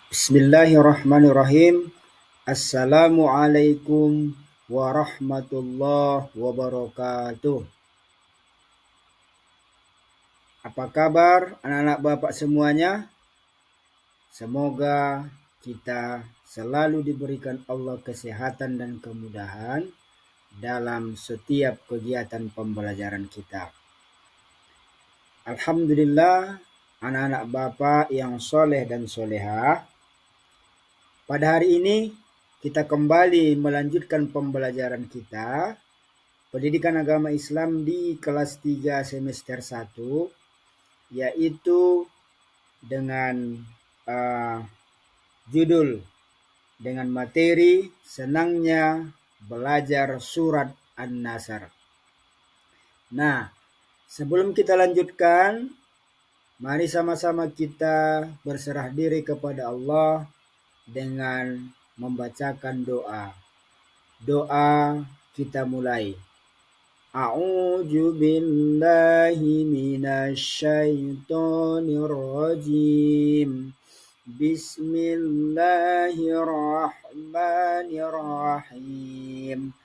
Bismillahirrahmanirrahim. Assalamualaikum warahmatullahi wabarakatuh. Apa kabar anak-anak Bapak semuanya? Semoga kita selalu diberikan Allah kesehatan dan kemudahan dalam setiap kegiatan pembelajaran kita. Alhamdulillah, anak-anak Bapak yang soleh dan solehah, pada hari ini kita kembali melanjutkan pembelajaran kita pendidikan agama Islam di kelas 3 semester 1, yaitu dengan judul dengan materi senangnya belajar surat An-Nasr. Nah, sebelum kita lanjutkan, mari sama-sama kita berserah diri kepada Allah dengan membacakan doa. Doa kita mulai. A'udzu billahi minasyaitonir rajim. Bismillahirrahmanirrahim.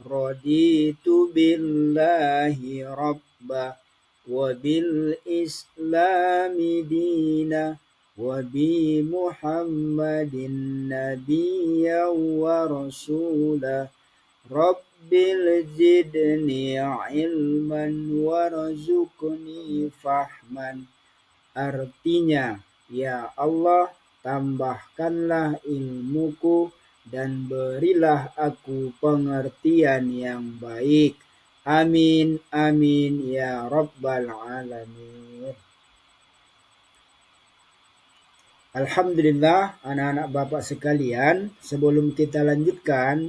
Raditu billahi rabba wa bil islami dina wa bi Muhammadin nabiyya wa rasula. Rabbil zidni ilman warzuqni fahman. Artinya, ya Allah, tambahkanlah ilmuku dan berilah aku pengertian yang baik. Amin, amin, ya Rabbal Alamin. Alhamdulillah, anak-anak Bapak sekalian, sebelum kita lanjutkan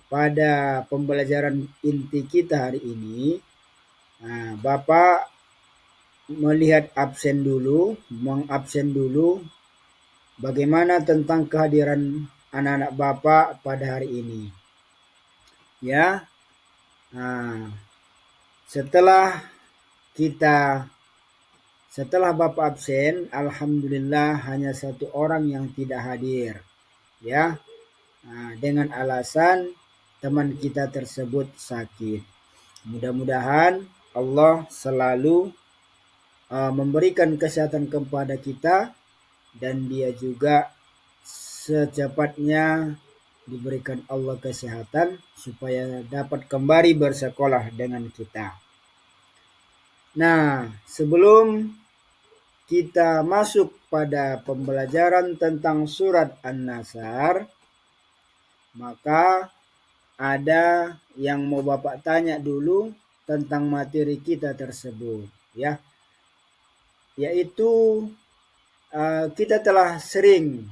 pada pembelajaran inti kita hari ini, Bapak melihat mengabsen dulu bagaimana tentang kehadiran anak-anak Bapak pada hari ini. Ya, setelah Bapak absen, alhamdulillah hanya satu orang yang tidak hadir. Ya, dengan alasan teman kita tersebut sakit. Mudah-mudahan Allah selalu memberikan kesehatan kepada kita dan dia juga secepatnya diberikan Allah kesehatan supaya dapat kembali bersekolah dengan kita. Nah, sebelum kita masuk pada pembelajaran tentang surat An-Nasr, maka ada yang mau Bapak tanya dulu tentang materi kita tersebut, ya. Yaitu kita telah sering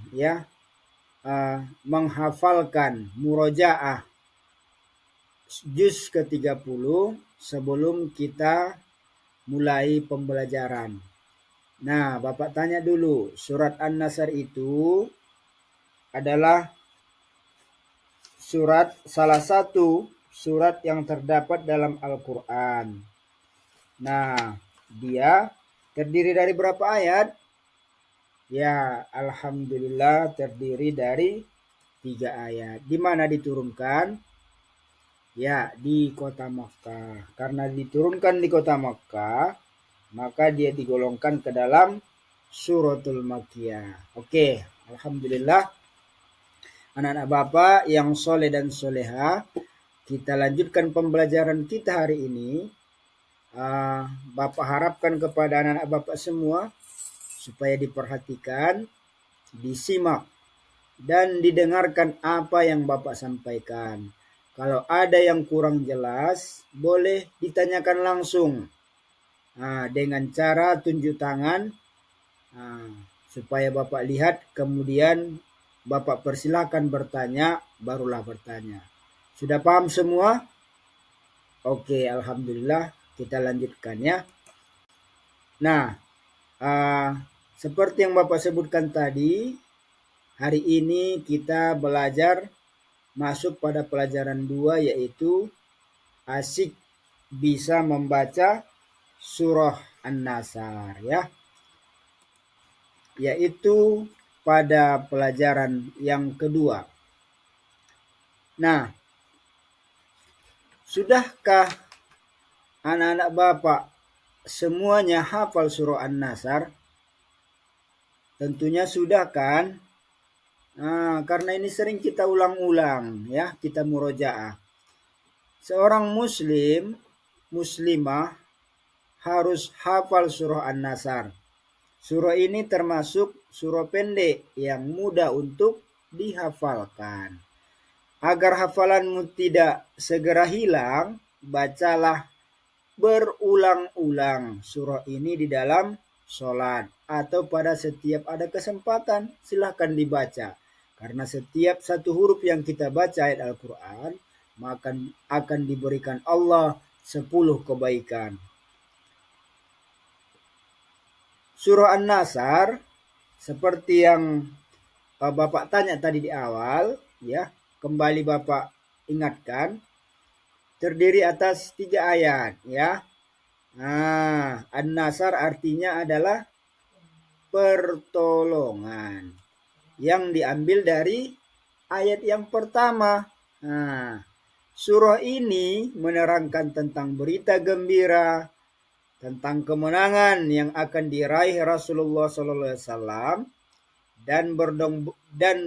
menghafalkan murojaah juz ke-30 sebelum kita mulai pembelajaran. Nah, Bapak tanya dulu, surat An-Nasr itu adalah salah satu surat yang terdapat dalam Al-Quran. Nah, dia terdiri dari berapa ayat? Ya, alhamdulillah terdiri dari 3 ayat. Di mana diturunkan? Ya, di kota Makkah. Karena diturunkan di kota Makkah, maka dia digolongkan ke dalam suratul Makkiyah. Oke, alhamdulillah. Anak-anak Bapak yang soleh dan soleha, kita lanjutkan pembelajaran kita hari ini. Bapak harapkan kepada anak-anak Bapak semua supaya diperhatikan, disimak, dan didengarkan apa yang Bapak sampaikan. Kalau ada yang kurang jelas, boleh ditanyakan langsung dengan cara tunjuk tangan, supaya Bapak lihat, kemudian Bapak persilakan bertanya, barulah bertanya. Sudah paham semua? Oke, alhamdulillah, kita lanjutkan ya. Nah, seperti yang Bapak sebutkan tadi, hari ini kita belajar masuk pada pelajaran 2, yaitu asik bisa membaca surah An-Nasr, ya. Yaitu pada pelajaran yang kedua. Nah, sudahkah anak-anak Bapak semuanya hafal surah An-Nasr? Tentunya sudah kan? Nah, karena ini sering kita ulang-ulang ya, kita murojaah. Seorang muslimah harus hafal surah An-Nasr. Surah ini termasuk surah pendek yang mudah untuk dihafalkan. Agar hafalanmu tidak segera hilang, bacalah berulang-ulang surah ini di dalam sholat atau pada setiap ada kesempatan silahkan dibaca. Karena setiap satu huruf yang kita baca ayat Al-Quran maka akan diberikan Allah 10 kebaikan. Surah An-Nasr seperti yang Bapak tanya tadi di awal, ya, kembali Bapak ingatkan, terdiri atas 3 ayat, ya. Nah, An-Nasr artinya adalah pertolongan yang diambil dari ayat yang pertama. Nah, surah ini menerangkan tentang berita gembira, tentang kemenangan yang akan diraih Rasulullah SAW dan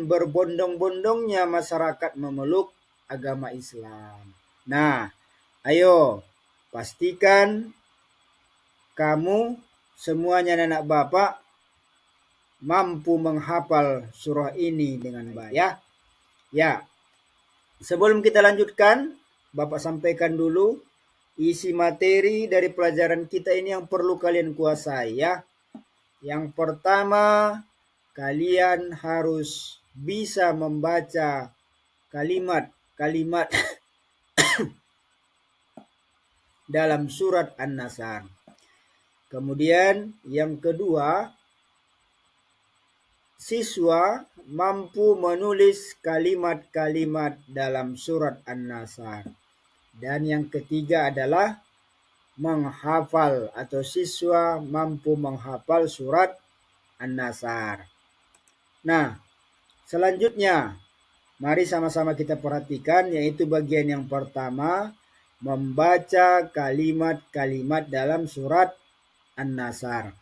berbondong-bondongnya masyarakat memeluk agama Islam. Nah, ayo pastikan kamu semuanya anak Bapak mampu menghafal surah ini dengan baik ya. Ya. Sebelum kita lanjutkan, Bapak sampaikan dulu isi materi dari pelajaran kita ini yang perlu kalian kuasai ya. Yang pertama, kalian harus bisa membaca kalimat-kalimat dalam surat An-Nasr. Kemudian yang kedua, siswa mampu menulis kalimat-kalimat dalam surat An-Nasr. Dan yang ketiga adalah menghafal atau siswa mampu menghafal surat An-Nasr. Nah, selanjutnya mari sama-sama kita perhatikan yaitu bagian yang pertama, membaca kalimat-kalimat dalam surat An-Nasr.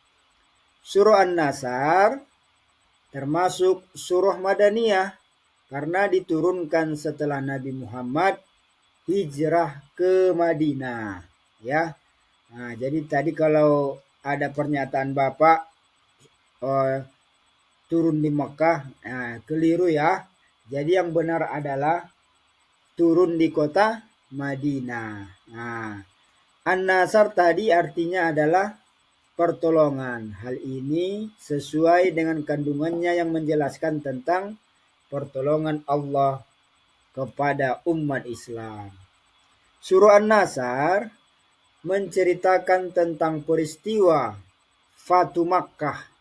Surah An-Nasr termasuk surah Madaniyah karena diturunkan setelah Nabi Muhammad hijrah ke Madinah, ya. Nah, jadi tadi kalau ada pernyataan Bapak turun di Mekah, keliru ya. Jadi yang benar adalah turun di kota Madinah. Nah, An-Nasr tadi artinya adalah pertolongan. Hal ini sesuai dengan kandungannya yang menjelaskan tentang pertolongan Allah kepada umat Islam. Surah An-Nasr menceritakan tentang peristiwa Fatu Makkah.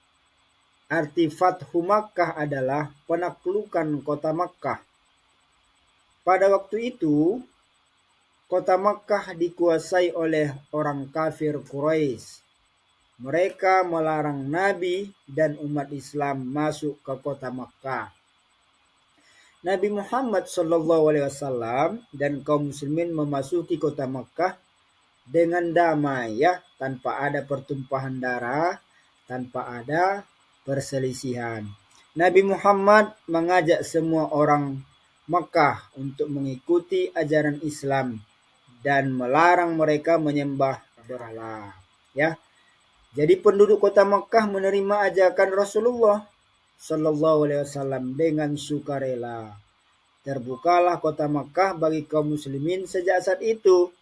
Arti Fathu Makkah adalah penaklukan kota Makkah. Pada waktu itu, kota Makkah dikuasai oleh orang kafir Quraisy. Mereka melarang Nabi dan umat Islam masuk ke kota Makkah. Nabi Muhammad SAW dan kaum muslimin memasuki kota Makkah dengan damai ya, tanpa ada pertumpahan darah, tanpa ada perselisihan. Nabi Muhammad mengajak semua orang Makkah untuk mengikuti ajaran Islam dan melarang mereka menyembah berhala. Ya. Jadi penduduk kota Makkah menerima ajakan Rasulullah SAW dengan sukarela. Terbukalah kota Makkah bagi kaum muslimin sejak saat itu.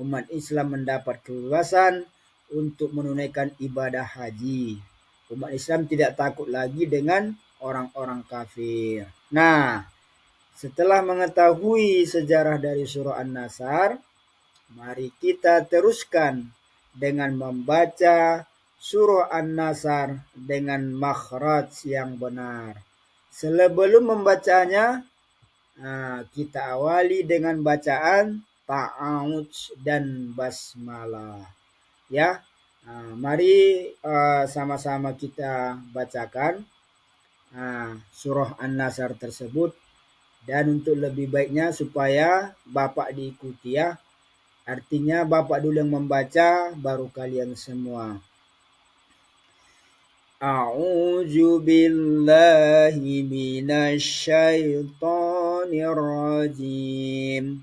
Umat Islam mendapat kebebasan untuk menunaikan ibadah haji. Umat Islam tidak takut lagi dengan orang-orang kafir. Nah, setelah mengetahui sejarah dari surah An-Nasr, mari kita teruskan dengan membaca surah An-Nasr dengan makhraj yang benar. Sebelum membacanya, kita awali dengan bacaan ta'awudz dan basmalah. Ya, mari sama-sama kita bacakan. surah An-Nasr tersebut. Dan untuk lebih baiknya supaya Bapak diikuti ya. Artinya Bapak dulu yang membaca, baru kalian semua. A'udzu billahi minasyaitonir rajim.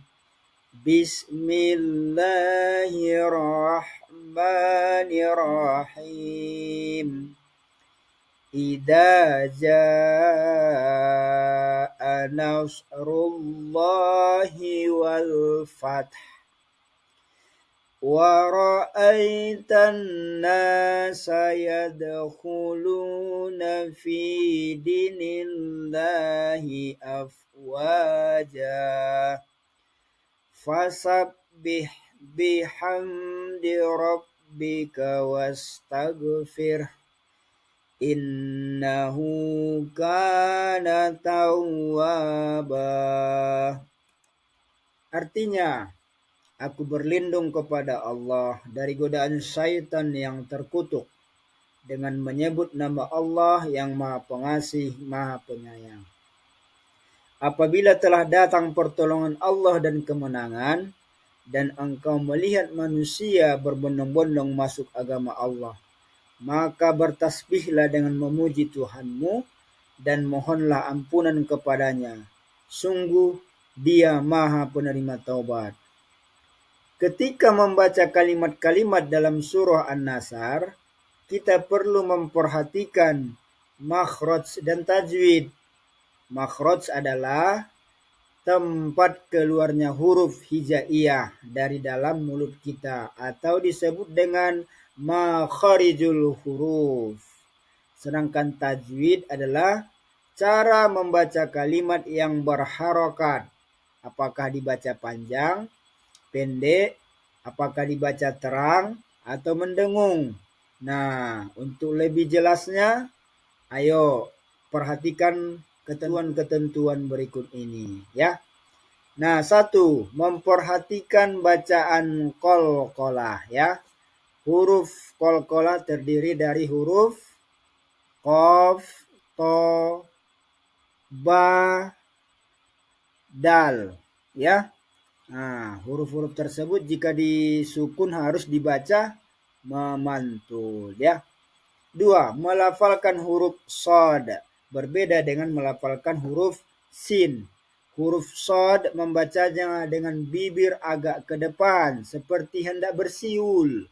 Bismillahirrahmanirrahim. Idza jaa nasrullahi wal fath wa ra'aitan nasa yadkhuluna fi dinillahi afwaja fasabbih bihamdi rabbika wastaghfir innahu kana tawwaba. Artinya, aku berlindung kepada Allah dari godaan syaitan yang terkutuk dengan menyebut nama Allah yang Maha Pengasih, Maha Penyayang. Apabila telah datang pertolongan Allah dan kemenangan, dan engkau melihat manusia berbondong-bondong masuk agama Allah, maka bertasbihlah dengan memuji Tuhanmu dan mohonlah ampunan kepadanya. Sungguh Dia Maha Penerima Taubat. Ketika membaca kalimat-kalimat dalam surah An-Nasr, kita perlu memperhatikan makhraj dan tajwid. Makhraj adalah tempat keluarnya huruf hijaiyah dari dalam mulut kita, atau disebut dengan makharijul huruf. Sedangkan tajwid adalah cara membaca kalimat yang berharokat. Apakah dibaca panjang, pendek, apakah dibaca terang, atau mendengung. Nah, untuk lebih jelasnya, ayo perhatikan ketentuan-ketentuan berikut ini ya. Nah, 1, memperhatikan bacaan qalqalah ya. Huruf qalqalah terdiri dari huruf qaf, to, ba, dal ya. Nah, huruf-huruf tersebut jika disukun harus dibaca memantul ya. 2, melafalkan huruf shad berbeda dengan melafalkan huruf sin. Huruf shad membacanya dengan bibir agak ke depan seperti hendak bersiul.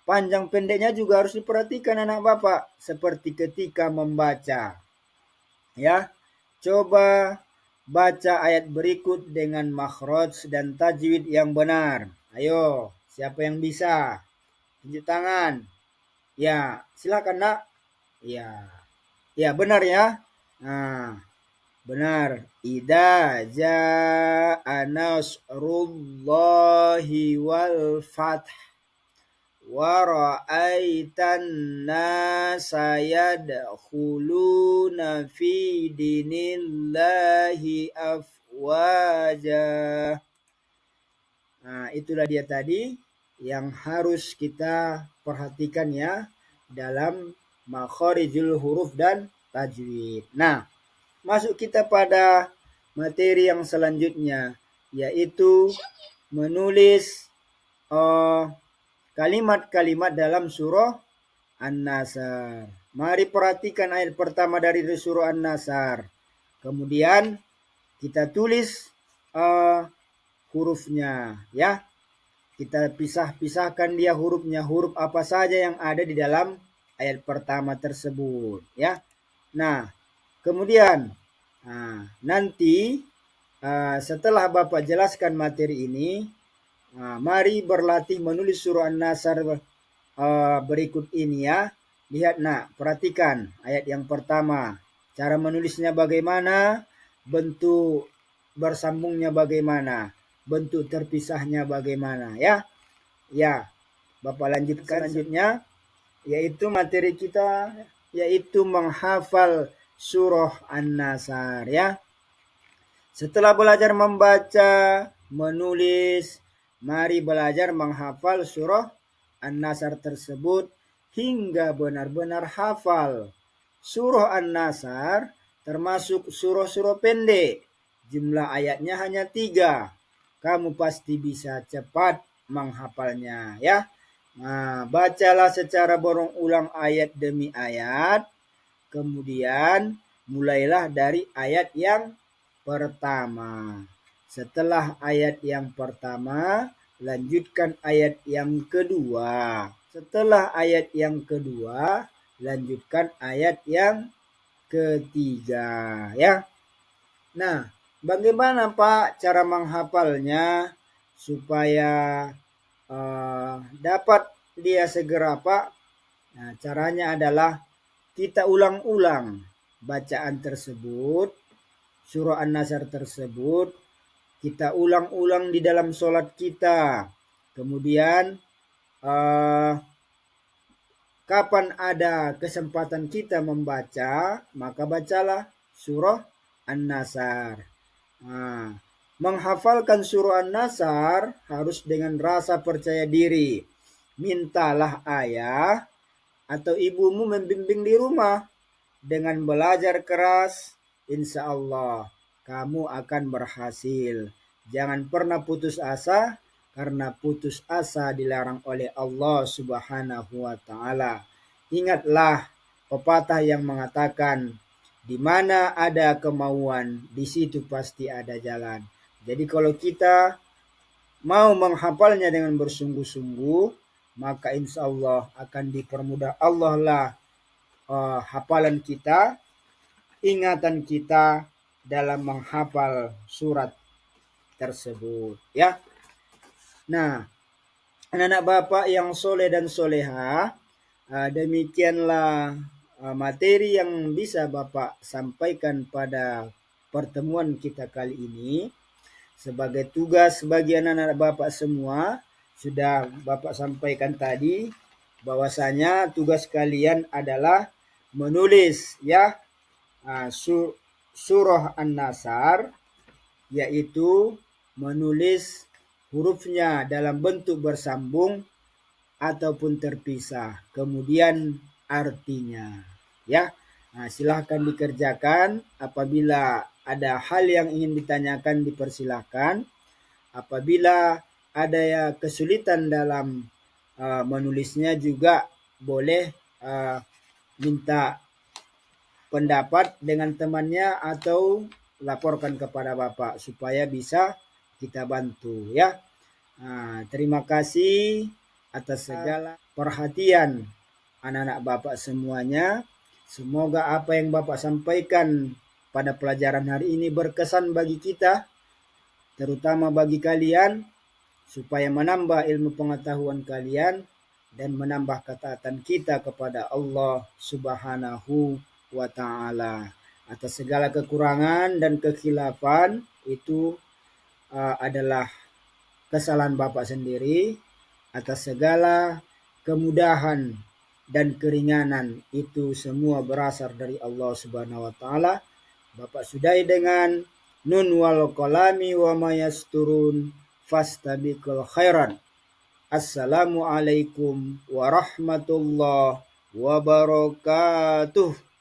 Panjang pendeknya juga harus diperhatikan anak Bapak, seperti ketika membaca. Ya, coba baca ayat berikut dengan makhraj dan tajwid yang benar. Ayo, siapa yang bisa? Tunjuk tangan. Ya, silakan Nak. Ya benar ya. Nah, benar. Idza jaa nasrullahi wal fath wa ra'aitan nasa yadkhuluna fi dinillahi afwaja. Nah, itulah dia tadi yang harus kita perhatikan ya dalam makharijul huruf dan tajwid. Nah, masuk kita pada materi yang selanjutnya, yaitu menulis kalimat-kalimat dalam surah An-Nasr. Mari perhatikan ayat pertama dari surah An-Nasr. Kemudian kita tulis hurufnya ya. Kita pisah-pisahkan dia hurufnya, huruf apa saja yang ada di dalam ayat pertama tersebut ya. Nah, kemudian nanti setelah Bapak jelaskan materi ini, mari berlatih menulis surah An-Nasr berikut ini ya. Lihat Nak, perhatikan ayat yang pertama. Cara menulisnya bagaimana, bentuk bersambungnya bagaimana, bentuk terpisahnya bagaimana ya. Ya, Bapak lanjutkan selanjutnya, yaitu materi kita yaitu menghafal surah An-Nasr ya. Setelah belajar membaca, menulis, mari belajar menghafal surah An-Nasr tersebut hingga benar-benar hafal. surah An-Nasr termasuk surah-surah pendek. Jumlah ayatnya hanya 3. Kamu pasti bisa cepat menghafalnya ya. Nah, bacalah secara berulang ayat demi ayat. Kemudian mulailah dari ayat yang pertama. Setelah ayat yang pertama, lanjutkan ayat yang kedua. Setelah ayat yang kedua, lanjutkan ayat yang ketiga ya. Nah, bagaimana Pak cara menghafalnya supaya dapat dia segera Pak? Nah, caranya adalah kita ulang-ulang bacaan tersebut, surah An-Nasr tersebut, kita ulang-ulang di dalam sholat kita. Kemudian kapan ada kesempatan kita membaca, maka bacalah surah An-Nasr. Nah, menghafalkan surah An-Nasr harus dengan rasa percaya diri. Mintalah ayah atau ibumu membimbing di rumah. Dengan belajar keras, insya Allah kamu akan berhasil. Jangan pernah putus asa, karena putus asa dilarang oleh Allah Subhanahu wa Ta'ala. Ingatlah pepatah yang mengatakan, di mana ada kemauan, di situ pasti ada jalan. Jadi kalau kita mau menghafalnya dengan bersungguh-sungguh, maka insya Allah akan dipermudah Allah lah hafalan kita, ingatan kita dalam menghafal surat tersebut ya. Nah, anak-anak Bapak yang soleh dan soleha, demikianlah materi yang bisa Bapak sampaikan pada pertemuan kita kali ini. Sebagai tugas bagi anak-anak Bapak semua, sudah Bapak sampaikan tadi bahwasanya tugas kalian adalah menulis ya surah An-Nasr, yaitu menulis hurufnya dalam bentuk bersambung ataupun terpisah, kemudian artinya ya. Nah, silahkan dikerjakan. Apabila ada hal yang ingin ditanyakan, dipersilahkan. Apabila ada ya kesulitan dalam menulisnya, juga boleh minta pendapat dengan temannya atau laporkan kepada Bapak supaya bisa kita bantu ya. Nah, terima kasih atas segala perhatian anak-anak Bapak semuanya. Semoga apa yang Bapak sampaikan pada pelajaran hari ini berkesan bagi kita, terutama bagi kalian, supaya menambah ilmu pengetahuan kalian dan menambah ketaatan kita kepada Allah Subhanahu wa Ta'ala. Atas segala kekurangan dan kekhilafan itu adalah kesalahan Bapak sendiri. Atas segala kemudahan dan keringanan itu semua berasal dari Allah Subhanahu wa Ta'ala. Bapak sudahi dengan nun wal qalami wa mayasturun fastabiqul khairan. Assalamualaikum warahmatullahi wabarakatuh.